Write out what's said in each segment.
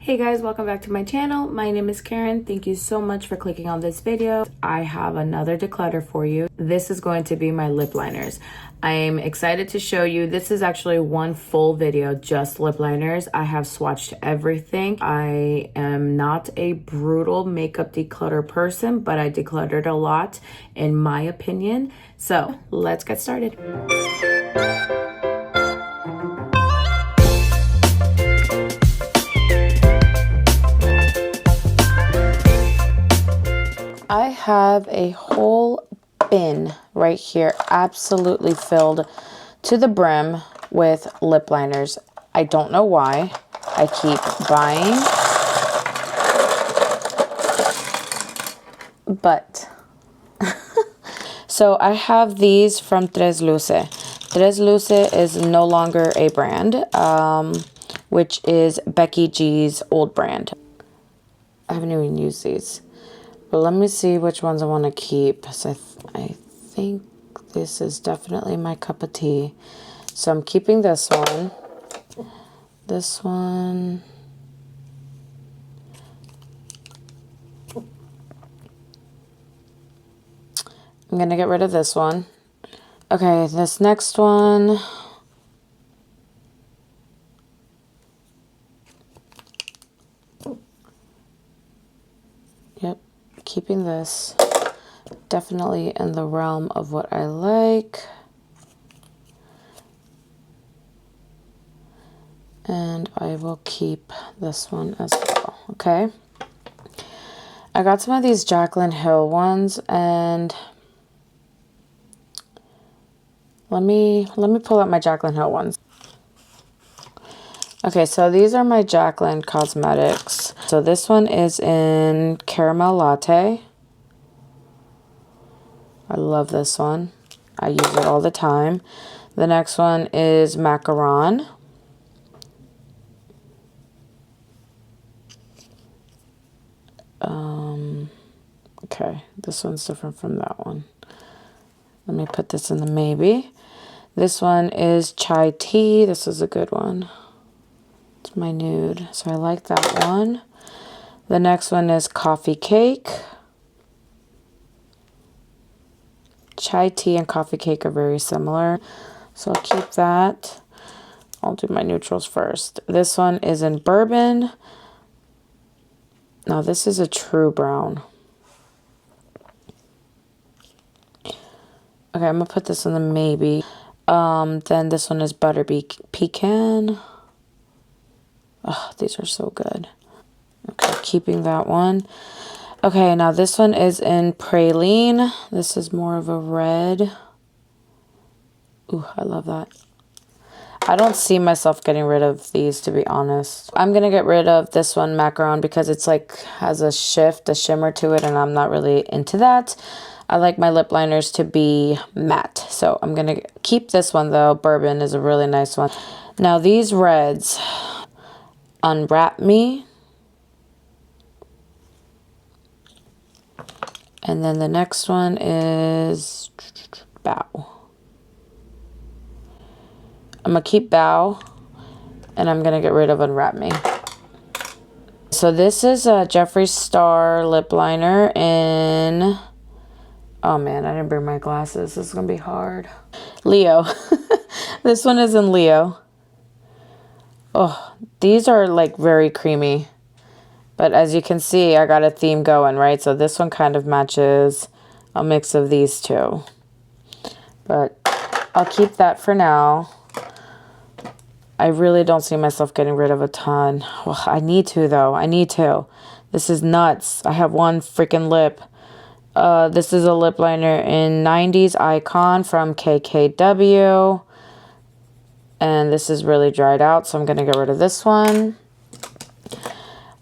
Hey guys, welcome back to my channel. My name is Karen. Thank you so much for clicking on this video. I have another declutter for you. This is going to be my lip liners. I'm excited to show you. This is actually one full video, just lip liners. I have swatched everything. I am not a brutal makeup declutter person, but I decluttered a lot in my opinion. So let's get started. I have a whole bin right here, absolutely filled to the brim with lip liners. I don't know why. I keep buying, but so I have these from Tres Luce. Tres Luce is no longer a brand, which is Becky G's old brand. I haven't even used these. But let me see which ones I want to keep. So I think this is definitely my cup of tea. So I'm keeping this one. This one. I'm going to get rid of this one. Okay, this next one. Yep. Keeping this, definitely in the realm of what I like. And I will keep this one as well, okay? I got some of these Jaclyn Hill ones, and let me pull out my Jaclyn Hill ones. Okay, so these are my Jaclyn Cosmetics. So this one is in Caramel Latte. I love this one. I use it all the time. The next one is Macaron. Okay, this one's different from that one. Let me put this in the maybe. This one is Chai Tea. This is a good one. It's my nude, so I like that one. The next one is Coffee Cake. Chai tea and coffee cake are very similar, so I'll keep that. I'll do my neutrals first. This one is in Bourbon. Now this is a true brown. Okay, I'm gonna put this in the maybe. Then this one is Butterbean Pecan. Oh, these are so good. Okay, keeping that one. Okay, now this one is in Praline. This is more of a red. Ooh, I love that. I don't see myself getting rid of these, to be honest. I'm going to get rid of this one, Macaron, because it's like has a shimmer to it, and I'm not really into that. I like my lip liners to be matte. So I'm going to keep this one, though. Bourbon is a really nice one. Now, these reds, Unwrap Me. And then the next one is Bow. I'm going to keep Bow, and I'm going to get rid of Unwrap Me. So this is a Jeffree Star lip liner in, oh man, I didn't bring my glasses. This is going to be hard. Leo. This one is in Leo. Oh, these are like very creamy. But as you can see, I got a theme going, right? So this one kind of matches a mix of these two. But I'll keep that for now. I really don't see myself getting rid of a ton. Well, I need to, though. I need to. This is nuts. I have one freaking lip. This is a lip liner in 90s Icon from KKW. And this is really dried out, so I'm going to get rid of this one.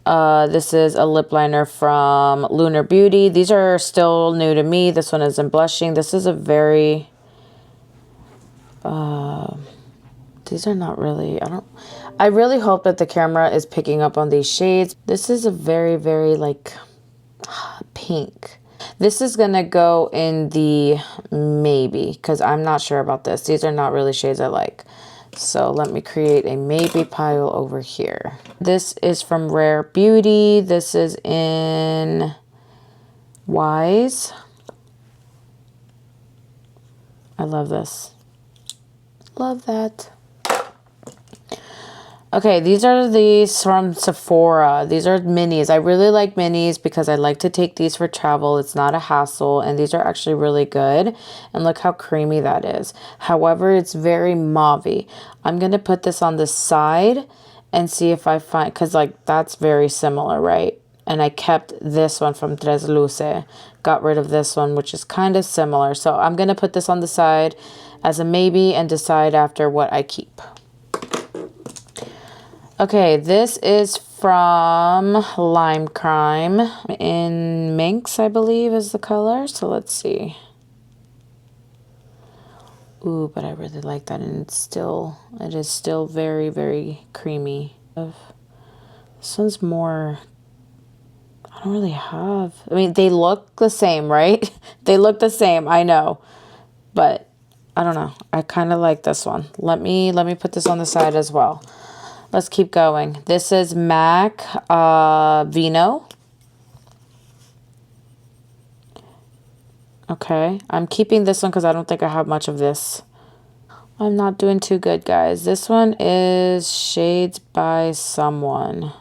This is a lip liner from Lunar Beauty. These are still new to me. This one is in Blushing. This is a very, these are not really, I really hope that the camera is picking up on these shades. This is a very, very like pink. This is going to go in the maybe, because I'm not sure about this. These are not really shades I like. So let me create a maybe pile over here. This is from Rare Beauty. This is in Wise. I love this. Love that. Okay, these are these from Sephora. These are minis. I really like minis because I like to take these for travel. It's not a hassle, and these are actually really good. And look how creamy that is. However, it's very mauve-y. I'm going to put this on the side and see if I find, because like that's very similar, right? And I kept this one from Tres Luce. Got rid of this one, which is kind of similar. So I'm going to put this on the side as a maybe and decide after what I keep. Okay, this is from Lime Crime in Minx, I believe is the color. So let's see. Ooh, but I really like that, and it is still very, very creamy. This one's more, I don't really have, I mean, they look the same, right? They look the same, I know, but I don't know. I kind of like this one. Let me put this on the side as well. Let's keep going. This is MAC Vino. Okay, I'm keeping this one because I don't think I have much of this. I'm not doing too good, guys. This one is Shades by Someone.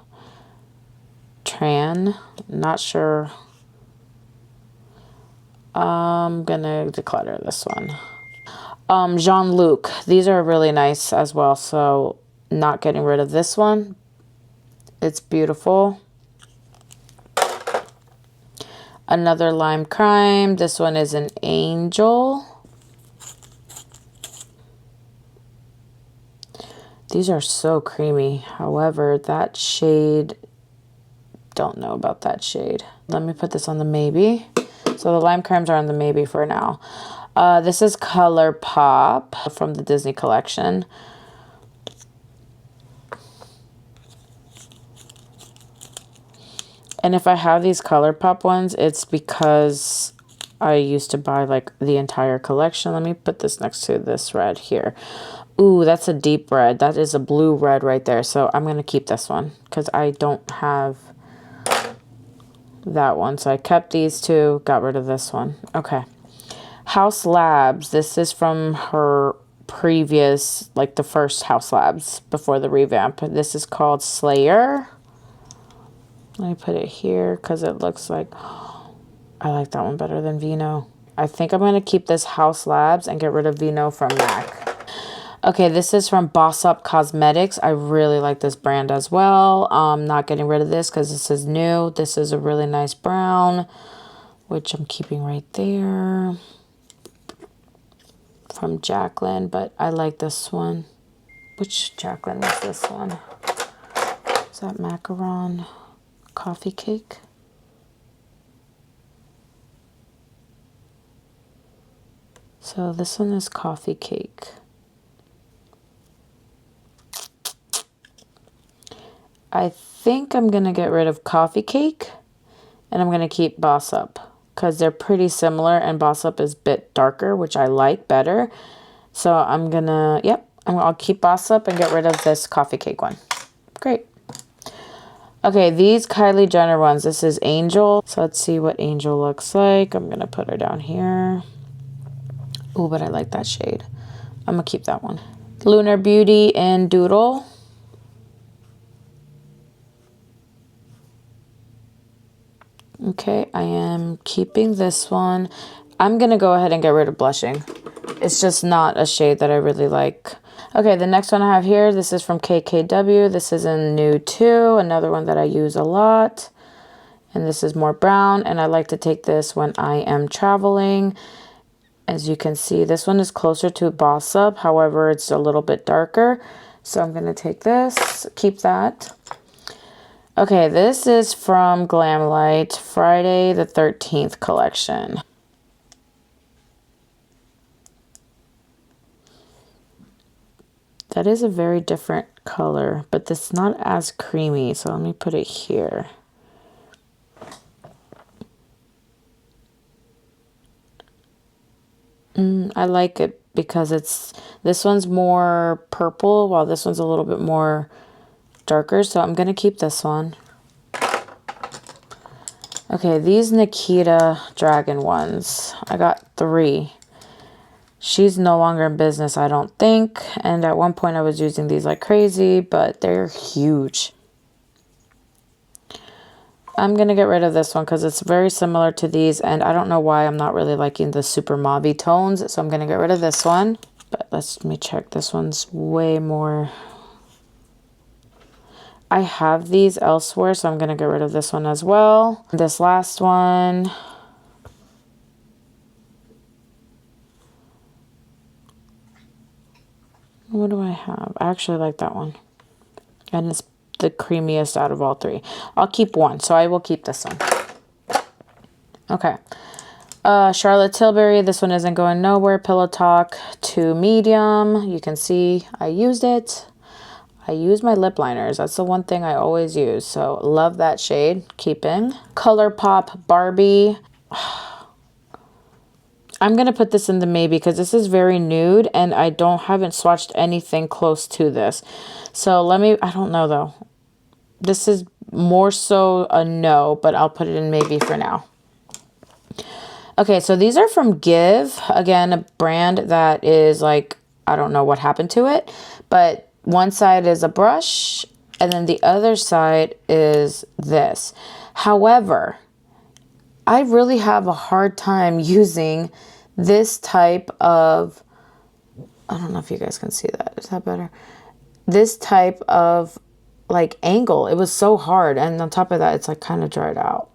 Tran, not sure. I'm gonna declutter this one. Jean-Luc, these are really nice as well, so not getting rid of this one. It's beautiful. Another Lime Crime. This one is an Angel. These are so creamy. However, that shade, don't know about that shade. Let me put this on the maybe. So the Lime Crimes are on the maybe for now. This is Color Pop from the Disney collection. And if I have these Color Pop ones, it's because I used to buy like the entire collection. Let me put this next to this red here. Ooh, that's a deep red. That is a blue red right there. So I'm going to keep this one because I don't have that one. So I kept these two, got rid of this one. Okay. House Labs. This is from her previous, like the first House Labs before the revamp. This is called Slayer. Let me put it here because it looks like, I like that one better than Vino. I think I'm going to keep this House Labs and get rid of Vino from MAC. Okay, this is from Boss Up Cosmetics. I really like this brand as well. Not getting rid of this because this is new. This is a really nice brown, which I'm keeping right there. From Jacqueline, but I like this one. Which Jacqueline is this one? Is that Macaron? Coffee Cake. So this one is Coffee Cake. I think I'm going to get rid of Coffee Cake and I'm going to keep Boss Up because they're pretty similar and Boss Up is a bit darker, which I like better. So I'm going to, yep, I'll keep Boss Up and get rid of this Coffee Cake one. Great. Okay, these Kylie Jenner ones, this is Angel. So let's see what Angel looks like. I'm going to put her down here. Oh, but I like that shade. I'm going to keep that one. Lunar Beauty and Doodle. Okay, I am keeping this one. I'm going to go ahead and get rid of Blushing. It's just not a shade that I really like. Okay, the next one I have here, this is from KKW. This is in Nude 2, another one that I use a lot. And this is more brown, and I like to take this when I am traveling. As you can see, this one is closer to Boss Up. However, it's a little bit darker. So I'm going to take this, keep that. Okay, this is from Glamlight, Friday the 13th collection. That is a very different color, but it's not as creamy, so let me put it here. I like it because this one's more purple while this one's a little bit more darker. So I'm going to keep this one. Okay, these Nikita Dragon ones. I got 3. She's no longer in business, I don't think. And at one point I was using these like crazy, but they're huge. I'm going to get rid of this one because it's very similar to these. And I don't know why I'm not really liking the super mauve tones. So I'm going to get rid of this one. But let me check. This one's way more... I have these elsewhere, so I'm going to get rid of this one as well. This last one. What do I have? I actually like that one. And it's the creamiest out of all 3. I'll keep one, so I will keep this one. Okay. Charlotte Tilbury. This one isn't going nowhere. Pillow Talk 2 medium. You can see I used it. I use my lip liners. That's the one thing I always use. So love that shade. Keeping. ColourPop Barbie. I'm going to put this in the maybe because this is very nude and I haven't swatched anything close to this. So I don't know though. This is more so a no, but I'll put it in maybe for now. Okay, so these are from Give. Again, a brand that is like, I don't know what happened to it, but one side is a brush and then the other side is this. However, I really have a hard time using this type of, I don't know if you guys can see that. Is that better? This type of like angle. It was so hard. And on top of that, it's like kind of dried out.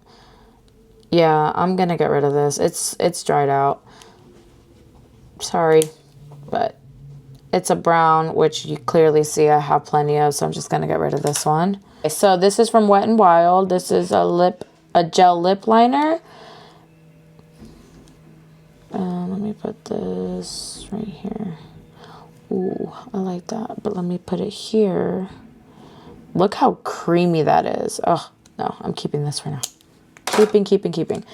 Yeah, I'm going to get rid of this. It's dried out. Sorry, but it's a brown, which you clearly see I have plenty of, so I'm just going to get rid of this one. Okay, so this is from Wet n Wild. This is a gel lip liner. Let me put this right here. Ooh, I like that, but let me put it here. Look how creamy that is. Oh, no, I'm keeping this for now. Keeping.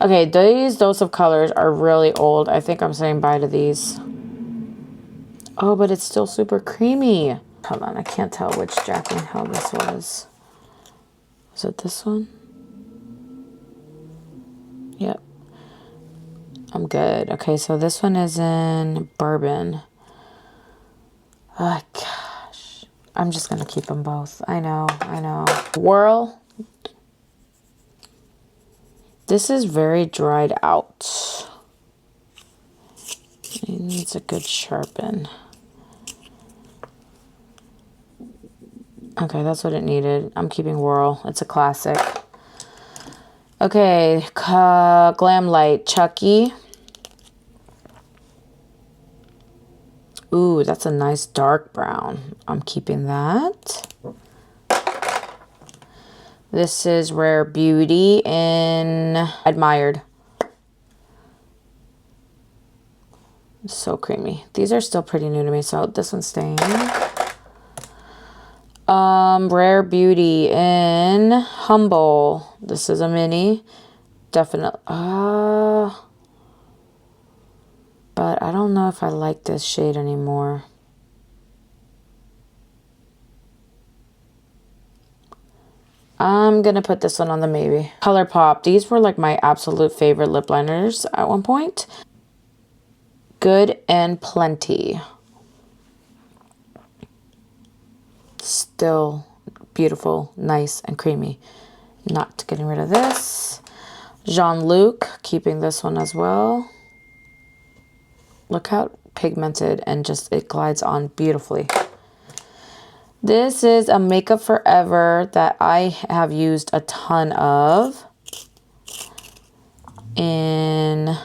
Okay, these Dose of Colors are really old. I think I'm saying bye to these. Oh, but it's still super creamy. Hold on, I can't tell which Jacqueline Hill this was. Is it this one? Yep. I'm good. Okay, so this one is in Bourbon. Oh, gosh. I'm just going to keep them both. I know. Whirl. This is very dried out. It needs a good sharpen. Okay, that's what it needed. I'm keeping Whirl. It's a classic. Okay, Glam Light Chucky. Ooh, that's a nice dark brown. I'm keeping that. This is Rare Beauty in Admired. So creamy. These are still pretty new to me, so this one's staying. Rare Beauty in Humble. This is a mini. Definitely. But I don't know if I like this shade anymore. I'm going to put this one on the maybe. ColourPop. These were like my absolute favorite lip liners at one point. Good and Plenty. Still beautiful, nice, and creamy. Not getting rid of this. Jean-Luc. Keeping this one as well. Look how pigmented and just it glides on beautifully. This is a Makeup Forever that I have used a ton of in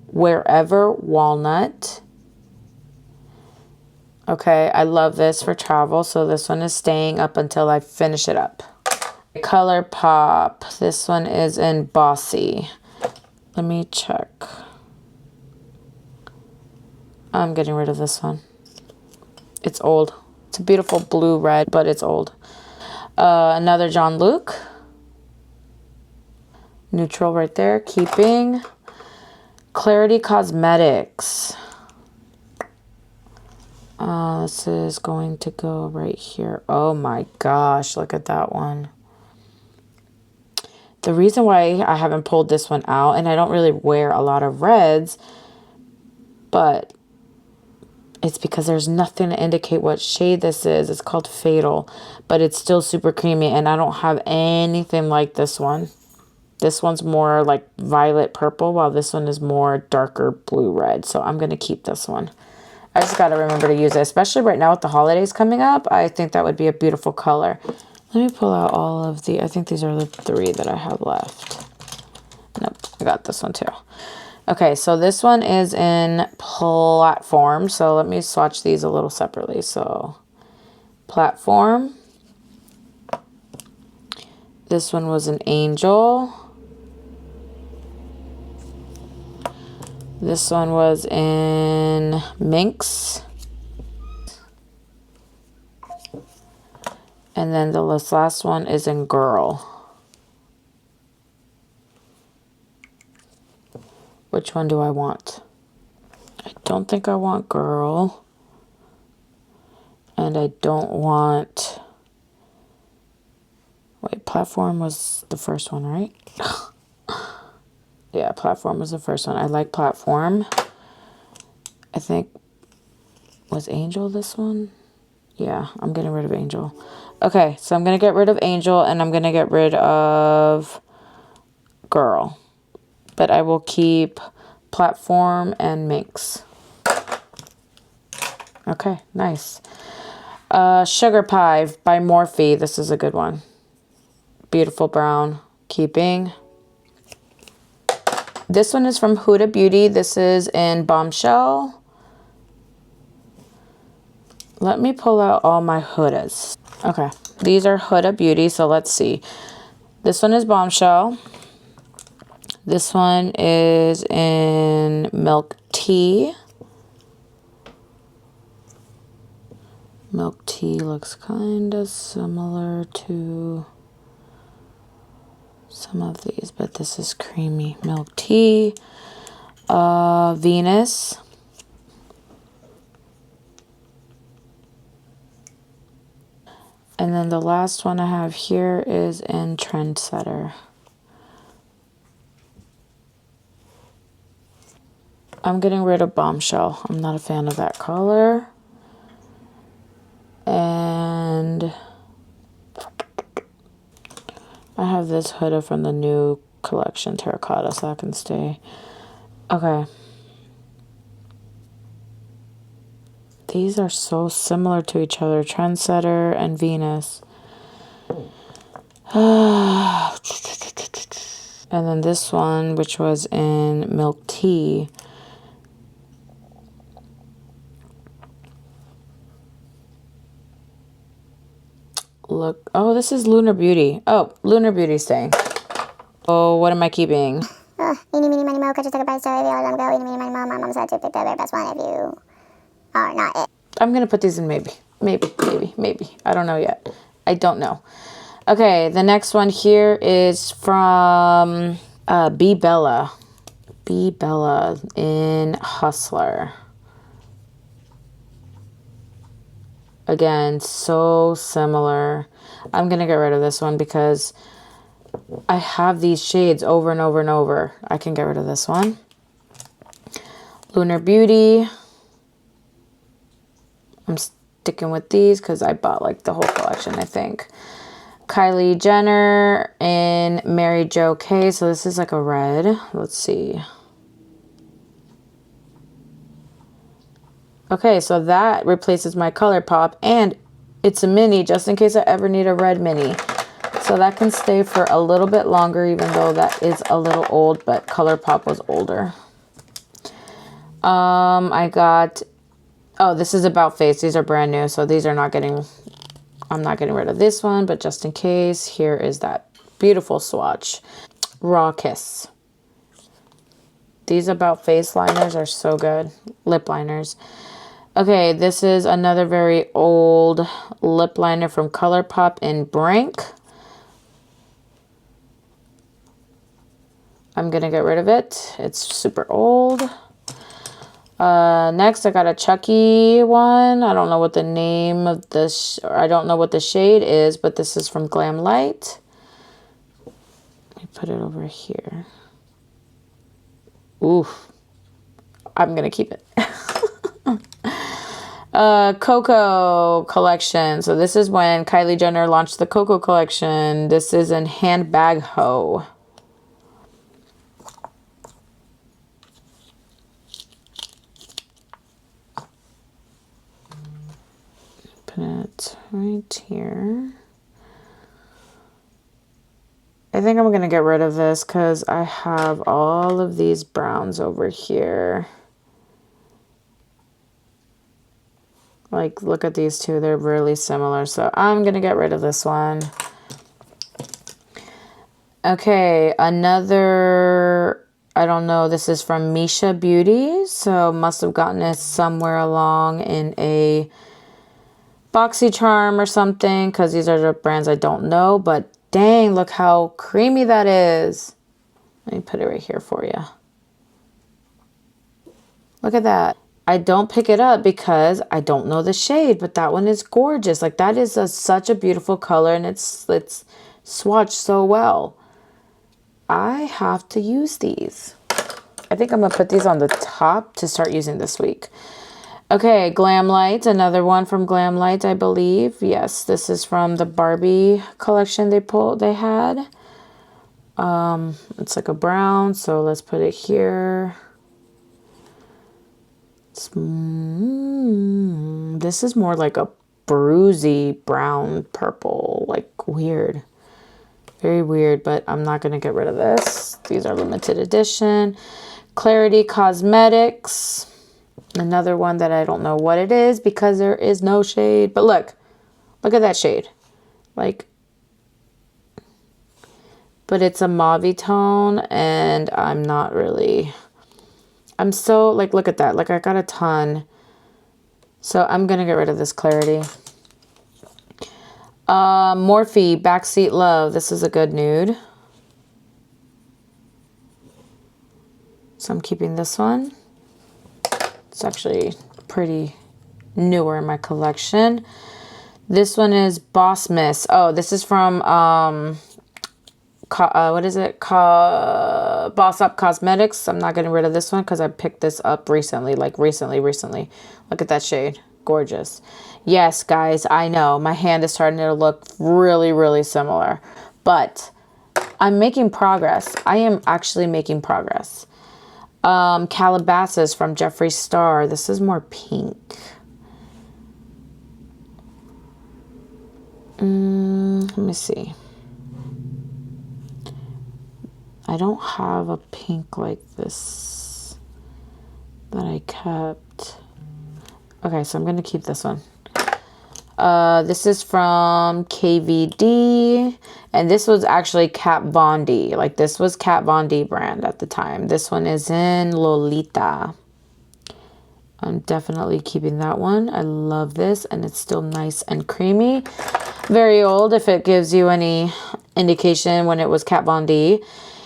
Wherever Walnut. Okay, I love this for travel, so this one is staying up until I finish it up. ColourPop. This one is in Bossy. Let me check. I'm getting rid of this one. It's old. It's a beautiful blue red, but it's old. Another Jean-Luc. Neutral right there. Keeping. Clarity Cosmetics. This is going to go right here. Oh my gosh, look at that one. The reason why I haven't pulled this one out, and I don't really wear a lot of reds, but it's because there's nothing to indicate what shade this is. It's called Fatal, but it's still super creamy, and I don't have anything like this one. This one's more like violet purple, while this one is more darker blue red. So I'm going to keep this one. I just got to remember to use it, especially right now with the holidays coming up. I think that would be a beautiful color. Let me pull out all of the, I think these are the 3 that I have left. Nope, I got this one too. Okay, so this one is in Platform. So let me swatch these a little separately. So Platform. This one was an Angel. This one was in Minx. And then the last one is in Girl. Which one do I want? I don't think I want Girl. And I don't want... Wait, Platform was the first one, right? Yeah, Platform was the first one. I like Platform. I think... Was Angel this one? Yeah, I'm getting rid of Angel. Okay, so I'm going to get rid of Angel, and I'm going to get rid of Girl. But I will keep Platform and Minx. Okay, nice. Sugar Pie by Morphe. This is a good one. Beautiful brown. Keeping. This one is from Huda Beauty. This is in Bombshell. Let me pull out all my Hudas. Okay, these are Huda Beauty, so let's see. This one is Bombshell. This one is in Milk Tea. Milk Tea looks kind of similar to some of these, but this is creamy. Milk Tea. Venus. And then the last one I have here is in Trendsetter. I'm getting rid of Bombshell. I'm not a fan of that color. And I have this Huda from the new collection, Terracotta, so that can stay. Okay. These are so similar to each other, Trendsetter and Venus. And then this one, which was in Milk Tea. Look, oh, this is Lunar Beauty. Oh, Lunar Beauty staying. Oh, what am I keeping? Eeny, meeny, miny, mo, catch a ticket by story, let them go, eeny, meeny, miny, mo, my mom said to pick the very best one if you are not it. I'm going to put these in maybe. I don't know yet. I don't know. Okay, the next one here is from Be Bella. Be Bella in Hustler. Again, so similar. I'm going to get rid of this one because I have these shades over and over and over. I can get rid of this one. Lunar Beauty. I'm sticking with these because I bought like the whole collection, I think. Kylie Jenner in Mary Jo K. So this is like a red. Let's see. Okay, so that replaces my ColourPop, and it's a mini just in case I ever need a red mini. So that can stay for a little bit longer, even though that is a little old, but ColourPop was older. I got, oh, this is About Face. These are brand new, so these are not getting, I'm not getting rid of this one, but just in case, here is that beautiful swatch. Raw Kiss. These About Face liners are so good. Lip liners. Okay, this is another very old lip liner from ColourPop in Brink. I'm going to get rid of it. It's super old. Next, I got a Chucky one. I don't know what the name of this, or I don't know what the shade is, but this is from Glam Light. Let me put it over here. Oof. I'm going to keep it. Coco collection. So this is when Kylie Jenner launched the Coco collection. This is in Handbag Hoe. Put it right here. I think I'm going to get rid of this because I have all of these browns over here. Like, look at these two. They're really similar. So I'm going to get rid of this one. Okay, another, I don't know. This is from Misha Beauty. So must have gotten it somewhere along in a BoxyCharm or something, because these are the brands I don't know. But dang, look how creamy that is. Let me put it right here for you. Look at that. I don't pick it up because I don't know the shade, but that one is gorgeous. Like, that is such a beautiful color, and it's swatched so well. I have to use these. I think I'm going to put these on the top to start using this week. Okay, Glam Light, another one from Glam Light, I believe. Yes, this is from the Barbie collection they had. It's like a brown, so let's put it here. This is more like a bruisey brown purple, like weird. Very weird, but I'm not going to get rid of this. These are limited edition. Clarity Cosmetics. Another one that I don't know what it is because there is no shade. But look at that shade. Like, but it's a mauve tone, and I'm not really... I'm so, like, look at that. Like, I got a ton. So I'm going to get rid of this Clarity. Morphe, Backseat Love. This is a good nude. So I'm keeping this one. It's actually pretty newer in my collection. This one is Boss Miss. Oh, this is from, what is it? Boss Up Cosmetics. I'm not getting rid of this one because I picked this up recently. Like recently. Look at that shade. Gorgeous. Yes, guys, I know. My hand is starting to look really, really similar. But I'm making progress. I am actually making progress. Calabasas from Jeffree Star. This is more pink. Let me see. I don't have a pink like this that I kept. Okay, so I'm going to keep this one. This is from KVD, and this was actually Kat Von D. Like, this was Kat Von D brand at the time. This one is in Lolita. I'm definitely keeping that one. I love this, and it's still nice and creamy. Very old, if it gives you any indication when it was Kat Von D.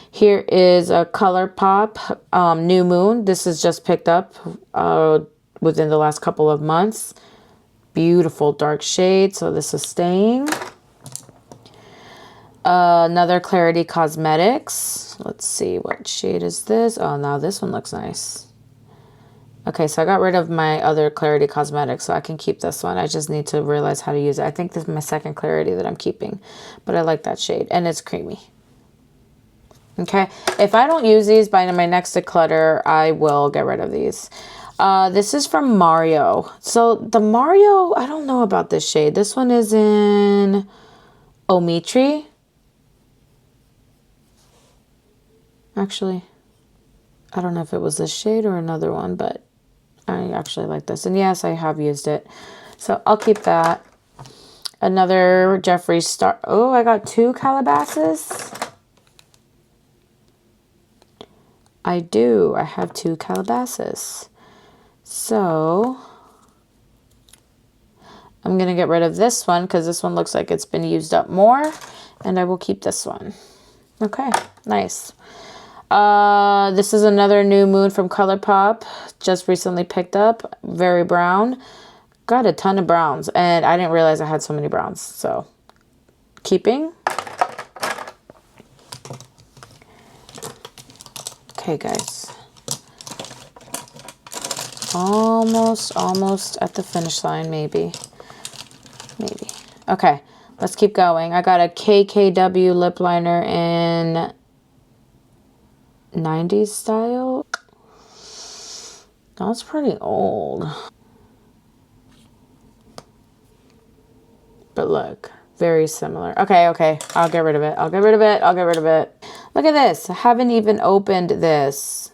Here is a ColourPop New Moon. This is just picked up within the last couple of months. Beautiful dark shade, so this is staying. Another Clarity Cosmetics. Let's see, what shade is this? Oh, now this one looks nice. Okay, so I got rid of my other Clarity Cosmetics, so I can keep this one. I just need to realize how to use it. I think this is my second Clarity that I'm keeping, but I like that shade, and it's creamy. Okay, if I don't use these by my next declutter, I will get rid of these. This is from Mario. So the Mario, I don't know about this shade. This one is in Omitri. Actually, I don't know if it was this shade or another one, but I actually like this. And yes, I have used it. So I'll keep that. Another Jeffree Star. Oh, I got 2 Calabasas. I do. I have 2 Calabasas. So I'm going to get rid of this one because this one looks like it's been used up more. And I will keep this one. Okay, nice. This is another New Moon from ColourPop. Just recently picked up. Very brown. Got a ton of browns. And I didn't realize I had so many browns. So, keeping. Okay, guys. Almost at the finish line, maybe. Maybe. Okay, let's keep going. I got a KKW lip liner in 90s style. That's pretty old. But look, very similar. Okay, I'll get rid of it. I'll get rid of it. Look at this. I haven't even opened this.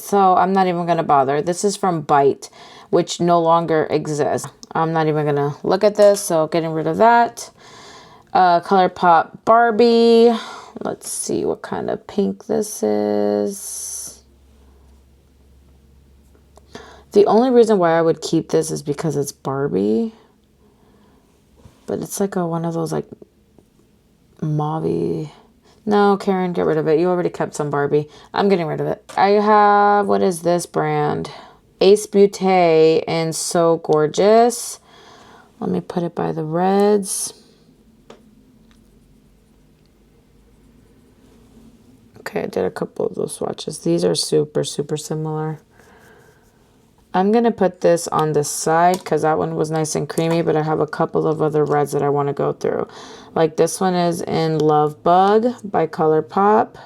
So I'm not even going to bother. This is from Bite, which no longer exists. I'm not even going to look at this, so getting rid of that. ColourPop Barbie. Let's see what kind of pink this is. The only reason why I would keep this is because it's Barbie. But it's like one of those like mauve. No, Karen, get rid of it. You already kept some Barbie. I'm getting rid of it. I have, what is this brand? Ace Beauté and So Gorgeous. Let me put it by the reds. Okay, I did a couple of those swatches. These are super similar. I'm going to put this on the side because that one was nice and creamy, but I have a couple of other reds that I want to go through. Like this one is in Love Bug by ColourPop.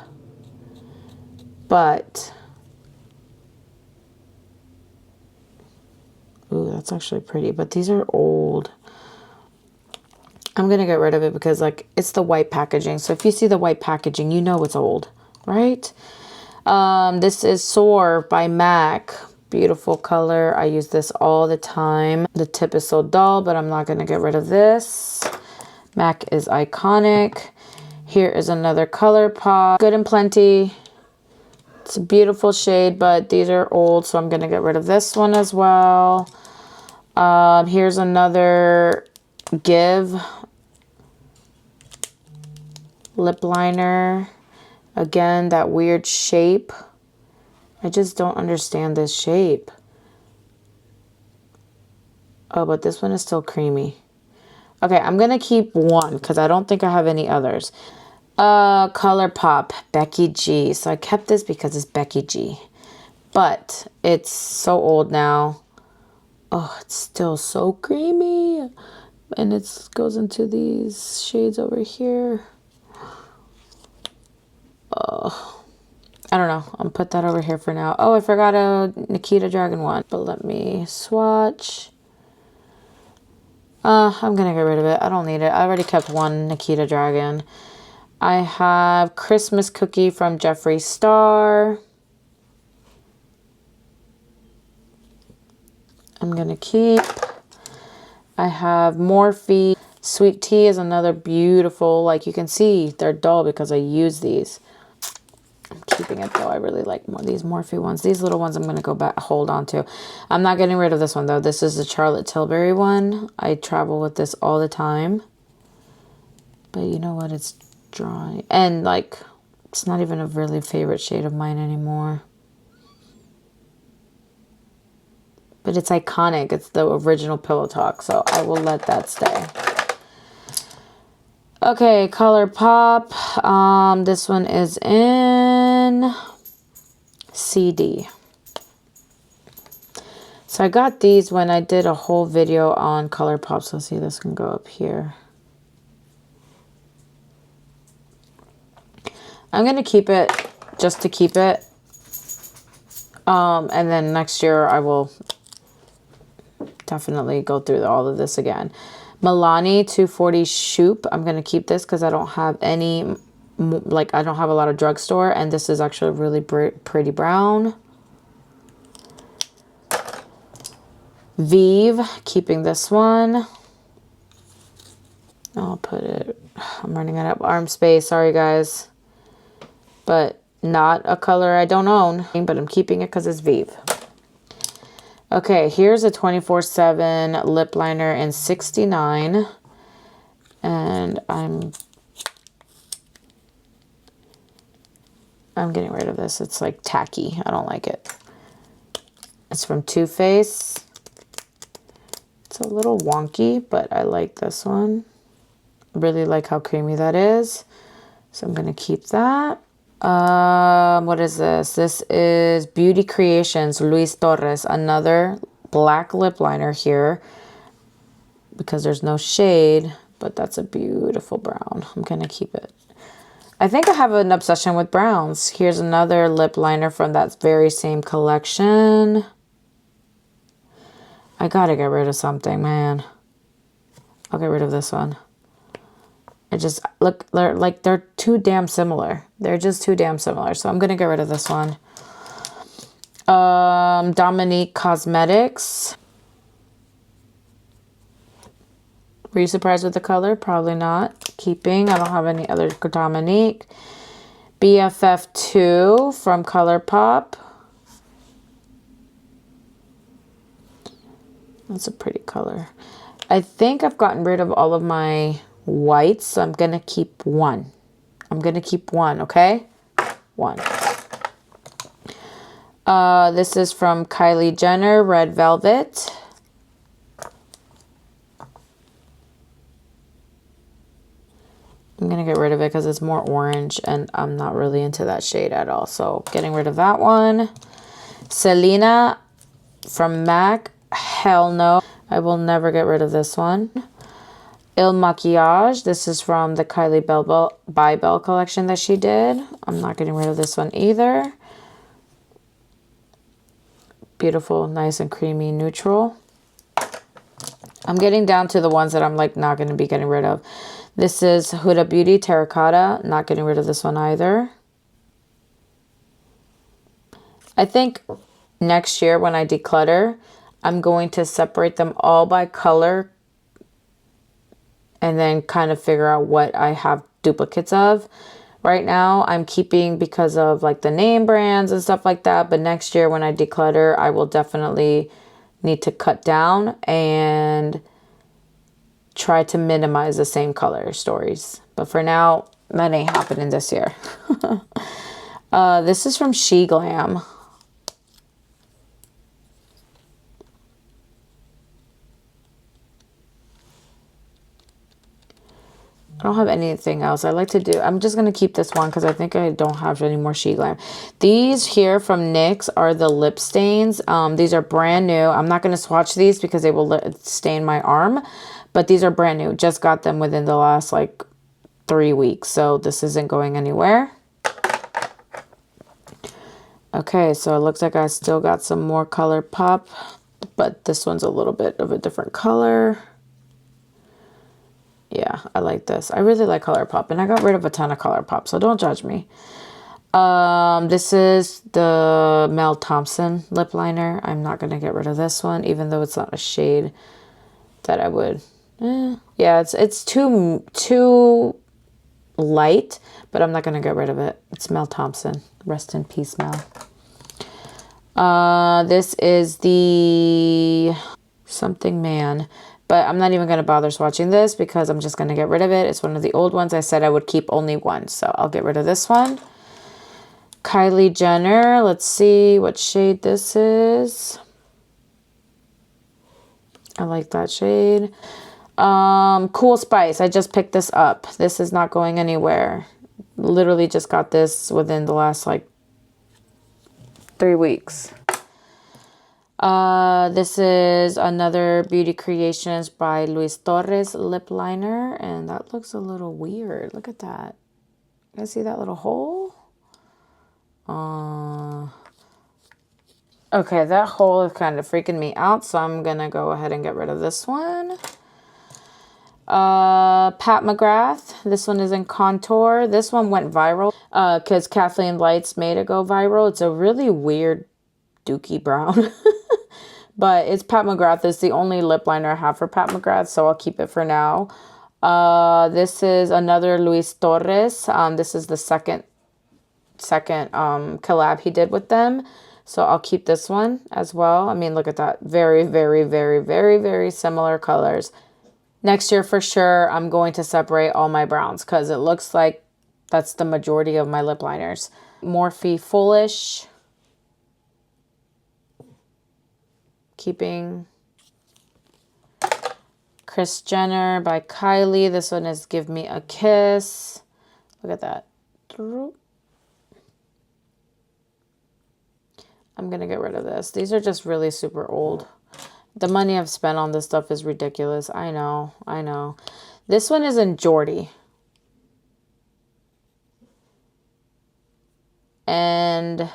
But, ooh, that's actually pretty. But these are old. I'm going to get rid of it because like it's the white packaging. So if you see the white packaging, you know it's old, right? This is Soar by MAC. Beautiful color. I use this all the time. The tip is so dull, but I'm not going to get rid of this. MAC is iconic. Here is another ColourPop. Good and Plenty. It's a beautiful shade, but these are old, so I'm going to get rid of this one as well. Here's another Give lip liner. Again, that weird shape. I just don't understand this shape. Oh, but this one is still creamy. Okay, I'm going to keep one because I don't think I have any others. ColourPop, Becky G. So I kept this because it's Becky G. But it's so old now. Oh, it's still so creamy. And it goes into these shades over here. Oh. I don't know. I'll put that over here for now. Oh, I forgot a Nikita Dragon one. But let me swatch. I'm going to get rid of it. I don't need it. I already kept one Nikita Dragon. I have Christmas Cookie from Jeffree Star. I'm going to keep. I have Morphe. Sweet Tea is another beautiful. Like you can see, they're dull because I use these. I'm keeping it though. I really like these Morphe ones. These little ones I'm going to go back, hold on to. I'm not getting rid of this one though. This is the Charlotte Tilbury one. I travel with this all the time. But you know what? It's dry. And like, it's not even a really favorite shade of mine anymore. But it's iconic. It's the original Pillow Talk. So I will let that stay. Okay, ColourPop. This one is in CD. So I got these when I did a whole video on ColourPop. So see, this can go up here. I'm going to keep it just to keep it. And then next year I will definitely go through all of this again. Milani 240 Shoop. I'm going to keep this because I don't have any, like I don't have a lot of drugstore. And this is actually really pretty brown. Vive. Keeping this one. I'll put it, I'm running out of arm space. Sorry guys. But not a color I don't own. But I'm keeping it because it's Vive. Okay, here's a 24/7 lip liner in 69. And I'm I'm getting rid of this. It's like tacky. I don't like it. It's from Too Faced. It's a little wonky, but I like this one. Really like how creamy that is. So I'm going to keep that. What is this? This is Beauty Creations, Luis Torres. Another black lip liner here because there's no shade, but that's a beautiful brown. I'm going to keep it. I think I have an obsession with browns. Here's another lip liner from that very same collection. I gotta get rid of something, man. I'll get rid of this one. I just look, they're too damn similar. They're just too damn similar. So I'm gonna get rid of this one. Dominique Cosmetics. Were you surprised with the color? Probably not. Keeping. I don't have any other Dominique. BFF2 from ColourPop. That's a pretty color. I think I've gotten rid of all of my whites, so I'm going to keep one. I'm going to keep one, okay? One. This is from Kylie Jenner, Red Velvet. I'm going to get rid of it because it's more orange, and I'm not really into that shade at all. So getting rid of that one. Selena from MAC. Hell no. I will never get rid of this one. Il Maquillage. This is from the Kylie by Belle collection that she did. I'm not getting rid of this one either. Beautiful, nice and creamy neutral. I'm getting down to the ones that I'm like not going to be getting rid of. This is Huda Beauty Terracotta. Not getting rid of this one either. I think next year when I declutter, I'm going to separate them all by color and then kind of figure out what I have duplicates of. Right now, I'm keeping because of like the name brands and stuff like that. But next year when I declutter, I will definitely need to cut down and try to minimize the same color stories. But for now, that ain't happening this year. This is from She Glam. I don't have anything else. I like to do, I'm just going to keep this one because I think I don't have any more She Glam. These here from NYX are the lip stains. These are brand new. I'm not going to swatch these because they will stain my arm. But these are brand new. Just got them within the last like 3 weeks. So this isn't going anywhere. Okay, so it looks like I still got some more ColourPop. But this one's a little bit of a different color. Yeah, I like this. I really like ColourPop. And I got rid of a ton of ColourPop. So don't judge me. This is the Mel Thompson lip liner. I'm not going to get rid of this one. Even though it's not a shade that I would... yeah, it's too light, but I'm not gonna get rid of it. It's Mel Thompson. Rest in peace, Mel. This is the Something Man, but I'm not even gonna bother swatching this because I'm just gonna get rid of it. It's one of the old ones. I said I would keep only one, so I'll get rid of this one. Kylie Jenner. Let's see what shade this is. I like that shade. Cool Spice. I just picked this up. This is not going anywhere. Literally just got this within the last like 3 weeks. This is another Beauty Creations by Luis Torres lip liner, and that looks a little weird. Look at that. You guys see that little hole? Okay, that hole is kind of freaking me out, so I'm gonna go ahead and get rid of this one. Pat McGrath. This one is in contour. This one went viral because Kathleen Lights made it go viral. It's a really weird dookie brown. But it's Pat McGrath. It's the only lip liner I have for Pat McGrath, so I'll keep it for now. This is another Luis Torres. This is the second collab he did with them. So I'll keep this one as well. I mean, look at that. Very, very, very, very, very similar colors. Next year, for sure, I'm going to separate all my browns because it looks like that's the majority of my lip liners. Morphe Foolish. Keeping Kris Jenner by Kylie. This one is Give Me a Kiss. Look at that. I'm going to get rid of this. These are just really super old. The money I've spent on this stuff is ridiculous. I know. I know. This one is in Jordy. And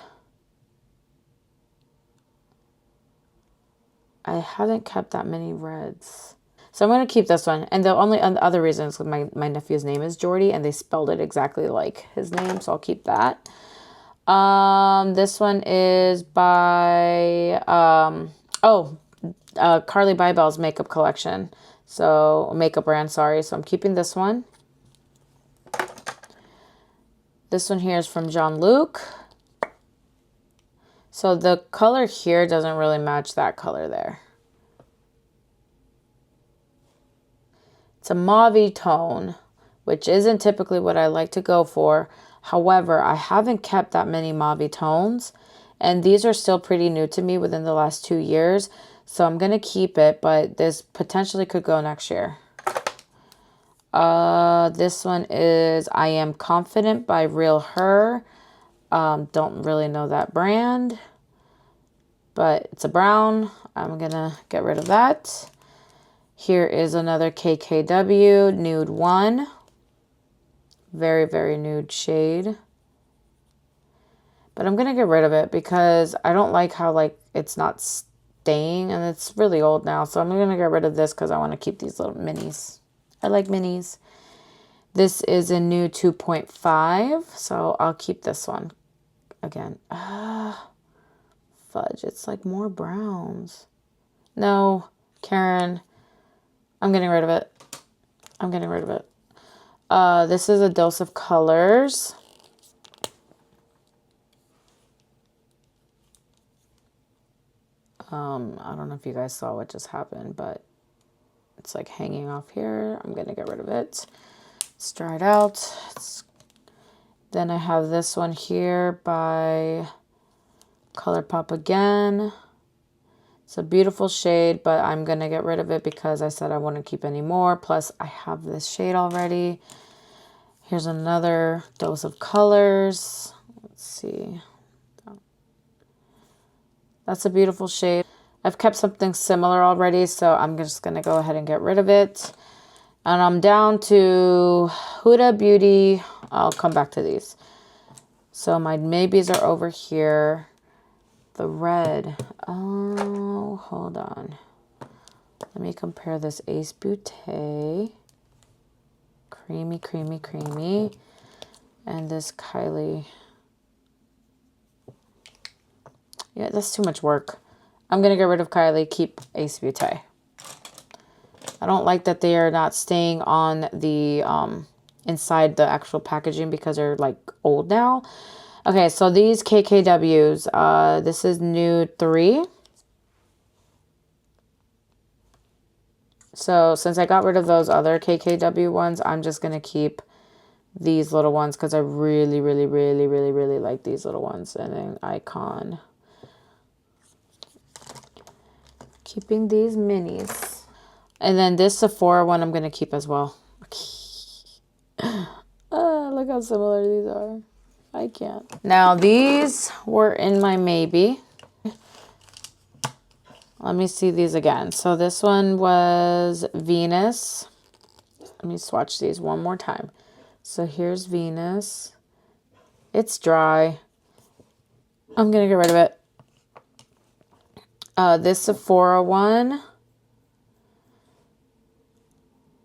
I haven't kept that many reds. So I'm going to keep this one. And the only other reason is my nephew's name is Jordy, and they spelled it exactly like his name. So I'll keep that. This one is by, Carly Bybel's makeup collection. So, makeup brand, sorry. So I'm keeping this one. This one here is from John Luke. So the color here doesn't really match that color there. It's a mauve tone, which isn't typically what I like to go for. However, I haven't kept that many mauve tones, and these are still pretty new to me within the last 2 years. So I'm going to keep it, but this potentially could go next year. This one is I Am Confident by Real Her. Don't really know that brand, but it's a brown. I'm going to get rid of that. Here is another KKW Nude 1. Very, very nude shade. But I'm going to get rid of it because I don't like how it's not staying, and it's really old now. So I'm going to get rid of this because I want to keep these little minis. I like minis. This is a new 2.5, so I'll keep this one. Again, fudge, it's like more browns. No, Karen, I'm getting rid of it. I'm getting rid of it. This is a Dose of Colors. I don't know if you guys saw what just happened, but it's like hanging off here. I'm going to get rid of it. It's dried out. Then I have this one here by ColourPop again. It's a beautiful shade, but I'm going to get rid of it because I said I wouldn't keep any more. Plus, I have this shade already. Here's another Dose of Colors. Let's see. That's a beautiful shade. I've kept something similar already, so I'm just going to go ahead and get rid of it. And I'm down to Huda Beauty. I'll come back to these. So my maybes are over here. The red. Oh, hold on. Let me compare this Ace Beauté. Creamy, creamy, creamy. And this Kylie. Yeah, that's too much work. I'm going to get rid of Kylie, keep Ace Beauté. I don't like that they are not staying on the inside the actual packaging because they're like old now. Okay, so these KKWs, this is Nude 3. So since I got rid of those other KKW ones, I'm just going to keep these little ones because I really, really, really, really, really like these little ones. And then Icon. Keeping these minis. And then this Sephora one I'm going to keep as well. Look how similar these are. I can't. Now these were in my maybe. Let me see these again. So this one was Venus. Let me swatch these one more time. So here's Venus. It's dry. I'm going to get rid of it. This Sephora one.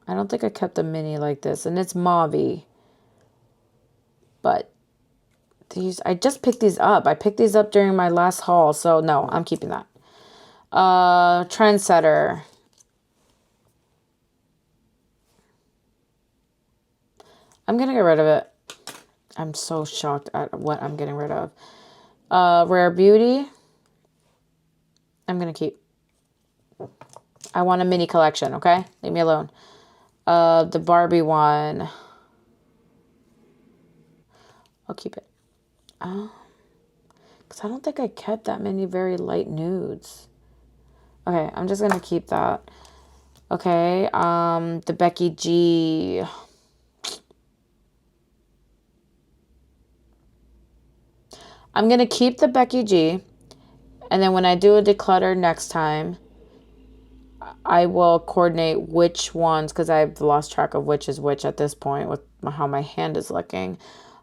I don't think I kept a mini like this. And it's mauve. But these, I just picked these up. I picked these up during my last haul. So no, I'm keeping that. Trendsetter. I'm going to get rid of it. I'm so shocked at what I'm getting rid of. Rare Beauty. I'm going to keep. I want a mini collection, okay? Leave me alone. The Barbie one. I'll keep it. Because I don't think I kept that many very light nudes. Okay, I'm just going to keep that. Okay, the Becky G. I'm going to keep the Becky G. And then when I do a declutter next time, I will coordinate which ones, because I've lost track of which is which at this point with how my hand is looking.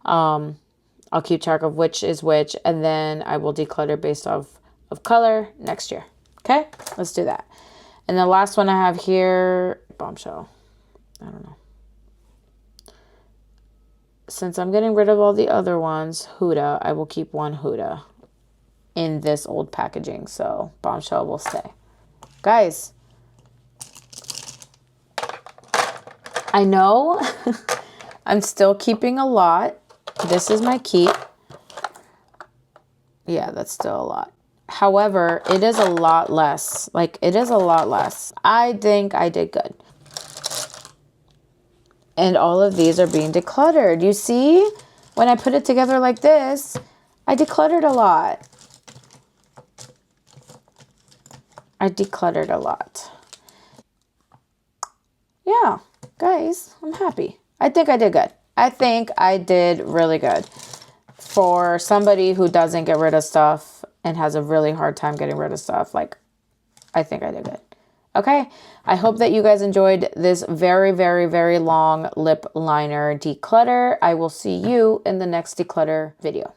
I'll keep track of which is which, and then I will declutter based off of color next year. Okay, let's do that. And the last one I have here, Bombshell. I don't know. Since I'm getting rid of all the other ones, Huda, I will keep one Huda in this old packaging. So Bombshell will stay. Guys, I know I'm still keeping a lot. This is my keep. Yeah, that's still a lot. However, it is a lot less. Like, it is a lot less. I think I did good. And all of these are being decluttered. You see? When I put it together like this, I decluttered a lot. I decluttered a lot. Yeah, guys, I'm happy. I think I did good. I think I did really good. For somebody who doesn't get rid of stuff and has a really hard time getting rid of stuff, like, I think I did good. Okay, I hope that you guys enjoyed this very, very, very long lip liner declutter. I will see you in the next declutter video.